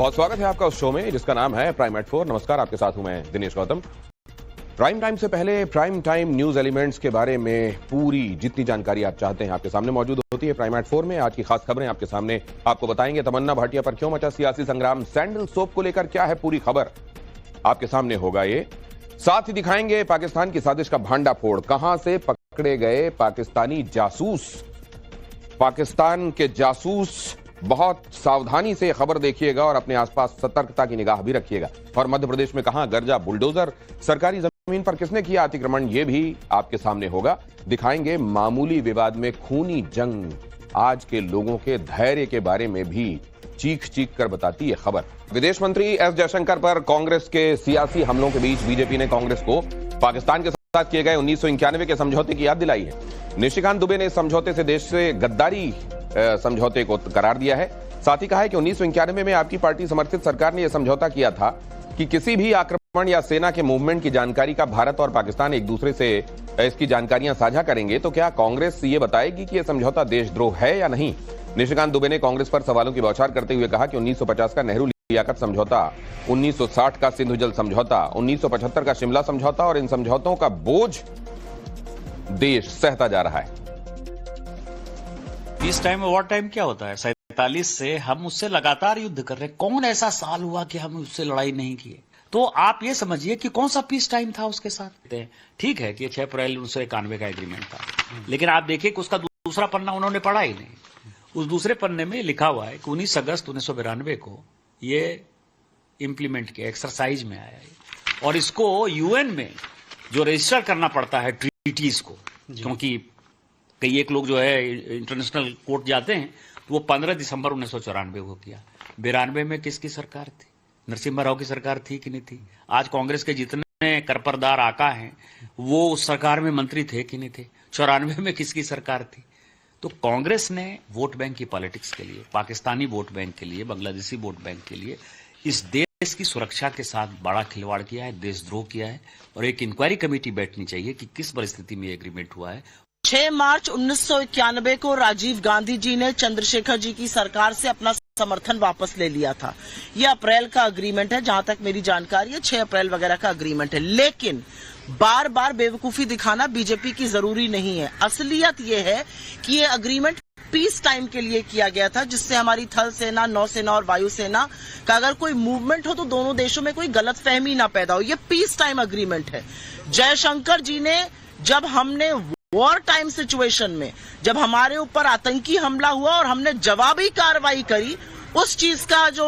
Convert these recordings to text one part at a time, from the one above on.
बहुत स्वागत है आपका उस शो में जिसका नाम है प्राइम एट 4। नमस्कार, आपके साथ हूं मैं दिनेश गौतम। प्राइम टाइम से पहले प्राइम टाइम न्यूज एलिमेंट्स के बारे में पूरी जितनी जानकारी आप चाहते हैं आपके सामने मौजूद होती है प्राइम एट 4 में। आज की खास खबरें आपके सामने आपको बताएंगे। तमन्ना भाटिया पर क्यों मचा सियासी संग्राम, सैंडल सोप को लेकर क्या है पूरी खबर, आपके सामने होगा ये। साथ ही दिखाएंगे पाकिस्तान की साजिश का भांडाफोड़, कहां से पकड़े गए पाकिस्तानी जासूस। पाकिस्तान के जासूस, बहुत सावधानी से खबर देखिएगा और अपने आसपास सतर्कता की निगाह भी रखिएगा। और मध्य प्रदेश में कहां गरजा बुलडोजर, सरकारी जमीन पर किसने किया अतिक्रमण, यह भी आपके सामने होगा। दिखाएंगे मामूली विवाद में खूनी जंग, आज के लोगों के धैर्य के बारे में भी चीख चीख कर बताती है खबर। विदेश मंत्री एस जयशंकर पर कांग्रेस के सियासी हमलों के बीच बीजेपी ने कांग्रेस को पाकिस्तान के साथ किए गए 1991 के समझौते की याद दिलाई है। निशिकांत दुबे ने इस समझौते से देश से गद्दारी समझौते को करार दिया है। साथ ही कहा है कि 1991 में आपकी पार्टी समर्थित सरकार ने यह समझौता किया था कि किसी भी आक्रमण या सेना के मूवमेंट की जानकारी का भारत और पाकिस्तान एक दूसरे से इसकी जानकारियां साझा करेंगे। तो क्या कांग्रेस ये बताएगी कि यह समझौता देशद्रोह है या नहीं? निशिकांत दुबे ने कांग्रेस पर सवालों की बौछार करते हुए कहा कि 1950 का नेहरू लियाकत समझौता, 1960 का सिंधु जल समझौता, 1975 का शिमला समझौता और इन समझौतों का बोझ देश सहता जा रहा है। इस टाइम वॉर टाइम क्या होता है? 47 से हम उससे लगातार युद्ध कर रहे हैं। कौन ऐसा साल हुआ कि हम उससे लड़ाई नहीं किए? तो आप ये समझिए कि कौन सा पीस टाइम था उसके साथ। ठीक है कि 6 अप्रैल 1991 का एग्रीमेंट था, लेकिन आप देखिए कि उसका दूसरा पन्ना उन्होंने पढ़ा ही नहीं। उस दूसरे पन्ने में लिखा हुआ है कि 19 अगस्त 1992 को ये इंप्लीमेंट किया, एक्सरसाइज में आया है। और इसको यूएन में जो रजिस्टर करना पड़ता है ट्रीटीज को, क्योंकि कई एक लोग जो है इंटरनेशनल कोर्ट जाते हैं, तो वो 15 दिसंबर 1994 को किया। 92 में किसकी सरकार थी? नरसिम्हा राव की सरकार थी कि नहीं थी? आज कांग्रेस के जितने करपरदार आका हैं वो उस सरकार में मंत्री थे कि नहीं थे? 94 में किसकी सरकार थी? तो कांग्रेस ने वोट बैंक की पॉलिटिक्स के लिए, पाकिस्तानी वोट बैंक के लिए, बांग्लादेशी वोट बैंक के लिए इस देश की सुरक्षा के साथ बड़ा खिलवाड़ किया है, देशद्रोह किया है। और एक इंक्वायरी कमेटी बैठनी चाहिए कि किस परिस्थिति में एग्रीमेंट हुआ है। 6 मार्च 1991 को राजीव गांधी जी ने चंद्रशेखर जी की सरकार से अपना समर्थन वापस ले लिया था। यह अप्रैल का अग्रीमेंट है, जहां तक मेरी जानकारी है 6 अप्रैल वगैरह का अग्रीमेंट है। लेकिन बार बार बेवकूफी दिखाना बीजेपी की जरूरी नहीं है। असलियत यह है कि यह अग्रीमेंट पीस टाइम के लिए किया गया था, जिससे हमारी थल सेना, नौसेना और वायुसेना का अगर कोई मूवमेंट हो तो दोनों देशों में कोई गलतफहमी ना पैदा हो। यह पीस टाइम अग्रीमेंट है। जयशंकर जी ने, जब हमने वॉर टाइम सिचुएशन में, जब हमारे ऊपर आतंकी हमला हुआ और हमने जवाबी कार्रवाई करी, उस चीज का जो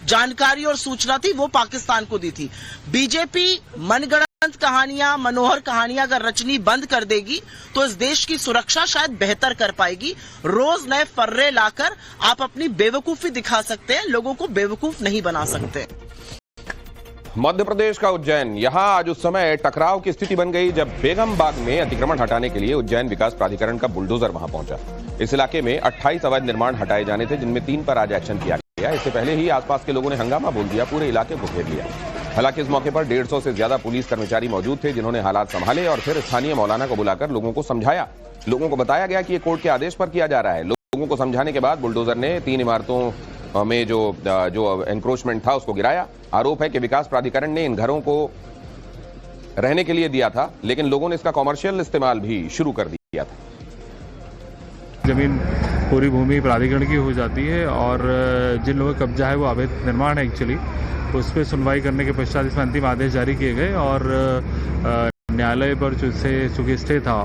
जानकारी और सूचना थी वो पाकिस्तान को दी थी। बीजेपी मनगढ़ंत कहानियां, मनोहर कहानियां अगर रचनी बंद कर देगी तो इस देश की सुरक्षा शायद बेहतर कर पाएगी। रोज नए फर्रे लाकर आप अपनी बेवकूफी दिखा सकते हैं, लोगों को बेवकूफ नहीं बना सकते। मध्य प्रदेश का उज्जैन, यहां आज उस समय टकराव की स्थिति बन गई जब बेगम बाग में अतिक्रमण हटाने के लिए उज्जैन विकास प्राधिकरण का बुलडोजर वहां पहुंचा। इस इलाके में 28 अवैध निर्माण हटाए जाने थे, जिनमें 3 पर आज एक्शन किया गया। इससे पहले ही आसपास के लोगों ने हंगामा बोल दिया, पूरे इलाके को घेर लिया। हालांकि इस मौके पर 150 से ज्यादा पुलिस कर्मचारी मौजूद थे, जिन्होंने हालात संभाले और फिर स्थानीय मौलाना को बुलाकर लोगों को समझाया। लोगों को बताया गया कि यह कोर्ट के आदेश पर किया जा रहा है। लोगों को समझाने के बाद बुलडोजर ने 3 इमारतों में जो एनक्रोचमेंट था उसको गिराया। आरोप है कि विकास प्राधिकरण ने इन घरों को रहने के लिए दिया था, लेकिन लोगों ने इसका कॉमर्शियल इस्तेमाल भी शुरू कर दिया था। जमीन पूरी भूमि प्राधिकरण की हो जाती है और जिन लोगों का कब्जा है वो अवैध निर्माण है एक्चुअली। उस पर सुनवाई करने के पश्चात इसमें अंतिम आदेश जारी किए गए और न्यायालय पर चूंकि स्टे था,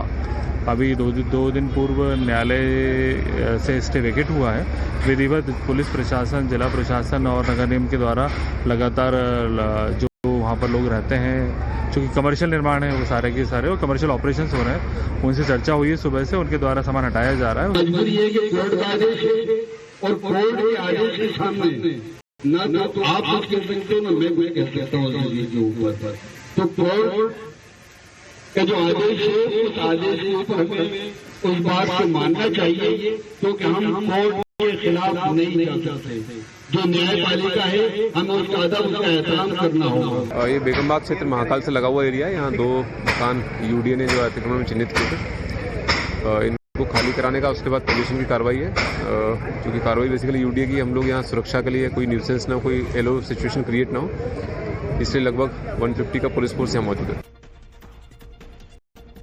अभी दो दिन पूर्व न्यायालय से स्टे वेकेट हुआ है। विधिवत पुलिस प्रशासन, जिला प्रशासन और नगर निगम के द्वारा लगातार जो वहाँ पर लोग रहते हैं, चूँकि कमर्शियल निर्माण है वो सारे के सारे, और कमर्शियल ऑपरेशंस हो रहे हैं, उनसे चर्चा हुई है सुबह से, उनके द्वारा सामान हटाया जा रहा है। मजबूरी है कि कोर्ट का आदेश है और कोर्ट के आदेश के सामने ना तो आप कुछ कह सकते हो ना मैं कुछ कह सकता हूँ के ऊपर। तो कोर्ट का जो आदेश है उस आदेश के ऊपर हमें उस बात को मानना चाहिए, क्योंकि हम कोर्ट के खिलाफ नहीं जा सकते। जो न्यायपालिका है हमें उसका अदब, उसका एहतराम करना होगा। ये बेगम बाग क्षेत्र महाकाल से लगा हुआ एरिया है। यहाँ 2 मकान यूडीए ने जो अतिक्रमण में चिन्हित किए थे। को खाली कराने का, उसके बाद पोजीशन की कार्रवाई है। क्योंकि कार्रवाई बेसिकली यूडीए की, हम लोग यहाँ सुरक्षा के लिए कोई न्यूसेंस ना हो, कोई एलो सिचुएशन क्रिएट ना हो, इसलिए लगभग 150 का पुलिस फोर्स यहाँ मौजूद है।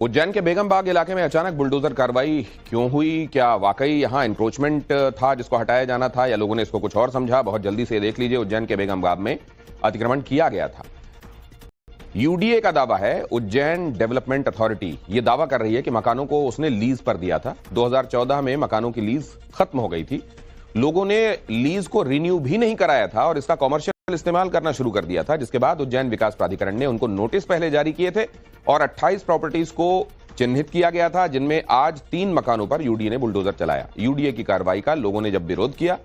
उज्जैन के बेगम बाग इलाके में अचानक बुलडोजर कार्रवाई क्यों हुई? क्या वाकई यहां एनक्रोचमेंट था जिसको हटाया जाना था, या लोगों ने इसको कुछ और समझा? बहुत जल्दी से देख लीजिए, उज्जैन के बेगम बाग में अतिक्रमण किया गया था। यूडीए का दावा है, उज्जैन डेवलपमेंट अथॉरिटी ये दावा कर रही है कि मकानों को उसने लीज पर दिया था। 2014 में मकानों की लीज खत्म हो गई थी, लोगों ने लीज को रिन्यू भी नहीं कराया था और इसका कॉमर्शियल इस्तेमाल करना शुरू कर दिया था, जिसके बाद उज्जैन विकास प्राधिकरण ने उनको नोटिस पहले जारी किए थे और 28 प्रॉपर्टीज को चिन्हित किया गया था, जिनमें आज 3 मकानों पर यूडीए ने बुलडोजर चलाया। यूडीए की कार्रवाई का लोगों ने जब विरोध किया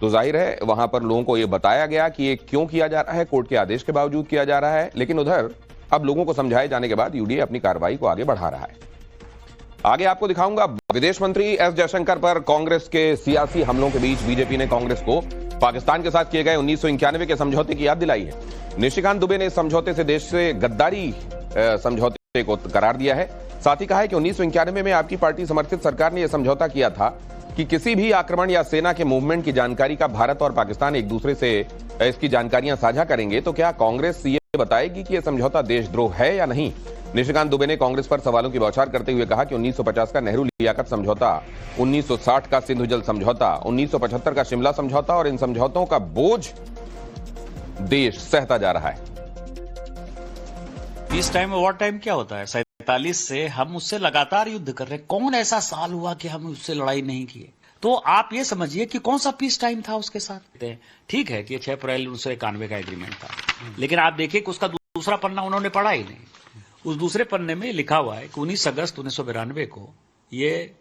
तो जाहिर है वहां पर लोगों को यह बताया गया कि ये क्यों किया जा रहा है, कोर्ट के आदेश के बावजूद किया जा रहा है। लेकिन उधर अब लोगों को समझाए जाने के बाद यूडीए अपनी कार्रवाई को आगे बढ़ा रहा है। आगे आपको दिखाऊंगा, विदेश मंत्री एस जयशंकर पर कांग्रेस के सियासी हमलों के बीच बीजेपी ने कांग्रेस को पाकिस्तान के साथ किए गए 1991 के समझौते की याद दिलाई है। निशिकांत दुबे ने इस समझौते से देश से गद्दारी समझौते को करार दिया है। साथ ही कहा है कि 1991 में आपकी पार्टी समर्थित सरकार ने यह समझौता किया था कि किसी भी आक्रमण या सेना के मूवमेंट की जानकारी का भारत और पाकिस्तान एक दूसरे से इसकी जानकारियां साझा करेंगे। तो क्या कांग्रेस ये बताएगी कि यह समझौता देशद्रोह है या नहीं? निशिकांत दुबे ने कांग्रेस पर सवालों की बौछार करते हुए कहा कि 1950 का नेहरू लियाकत समझौता, 1960 का सिंधु जल समझौता, 1975 का शिमला समझौता और इन समझौतों का बोझ देश सहता जा रहा है। इस टाइम वॉर टाइम क्या होता है? 47 से हम उससे लगातार युद्ध कर रहे हैं। कौन ऐसा साल हुआ कि हम उससे लड़ाई नहीं किए? तो आप ये समझिए कि कौन सा पीस टाइम था उसके साथ। ठीक है कि 6 अप्रैल 1991 का एग्रीमेंट था, लेकिन आप देखिए कि उसका दूसरा पन्ना उन्होंने पढ़ा ही नहीं। उस दूसरे पन्ने में लिखा हुआ है कि 19 अगस्त 1992 को ये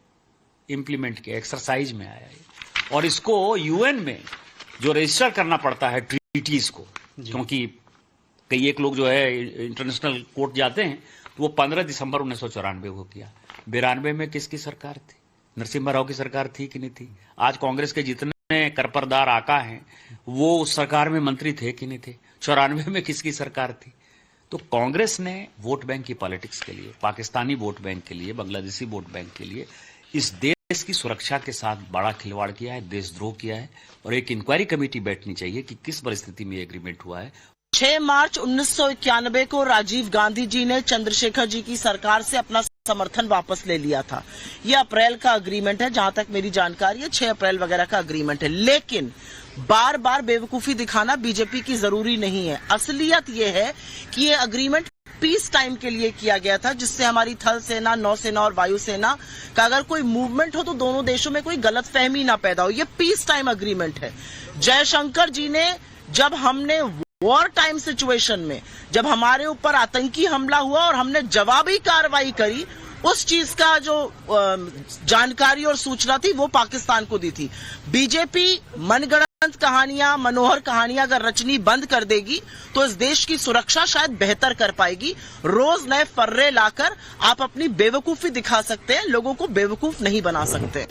इंप्लीमेंट किया, एक्सरसाइज में आया है और इसको यूएन में जो रजिस्टर करना पड़ता है ट्रीटीज को, क्योंकि कई एक लोग जो है इंटरनेशनल कोर्ट जाते हैं, तो वो 15 दिसंबर 1994 को किया। 92 में किसकी सरकार थी? नरसिम्हा राव की सरकार थी कि नहीं थी? आज कांग्रेस के जितने करपरदार आका हैं वो उस सरकार में मंत्री थे कि नहीं थे? 94 में किसकी सरकार थी? तो कांग्रेस ने वोट बैंक की पॉलिटिक्स के लिए, पाकिस्तानी वोट बैंक के लिए, बांग्लादेशी वोट बैंक के लिए इस देश की सुरक्षा के साथ बड़ा खिलवाड़ किया है, देशद्रोह किया है। और एक इंक्वायरी कमेटी बैठनी चाहिए कि किस परिस्थिति में एग्रीमेंट हुआ है। 6 मार्च 1991 को राजीव गांधी जी ने चंद्रशेखर जी की सरकार से अपना समर्थन वापस ले लिया था। यह अप्रैल का अग्रीमेंट है, जहां तक मेरी जानकारी है 6 अप्रैल वगैरह का अग्रीमेंट है। लेकिन बार बार बेवकूफी दिखाना बीजेपी की जरूरी नहीं है। असलियत यह है कि यह अग्रीमेंट पीस टाइम के लिए किया गया था, जिससे हमारी थल सेना, नौसेना और वायुसेना का अगर कोई मूवमेंट हो तो दोनों देशों में कोई गलतफहमी ना पैदा हो। यह पीस टाइम अग्रीमेंट है। जयशंकर जी ने, जब हमने वॉर टाइम सिचुएशन में, जब हमारे ऊपर आतंकी हमला हुआ और हमने जवाबी कार्रवाई करी, उस चीज का जो जानकारी और सूचना थी वो पाकिस्तान को दी थी। बीजेपी मनगढ़ंत कहानियां, मनोहर कहानियां अगर रचनी बंद कर देगी तो इस देश की सुरक्षा शायद बेहतर कर पाएगी। रोज नए फर्रे लाकर आप अपनी बेवकूफी दिखा सकते हैं, लोगों को बेवकूफ नहीं बना सकते।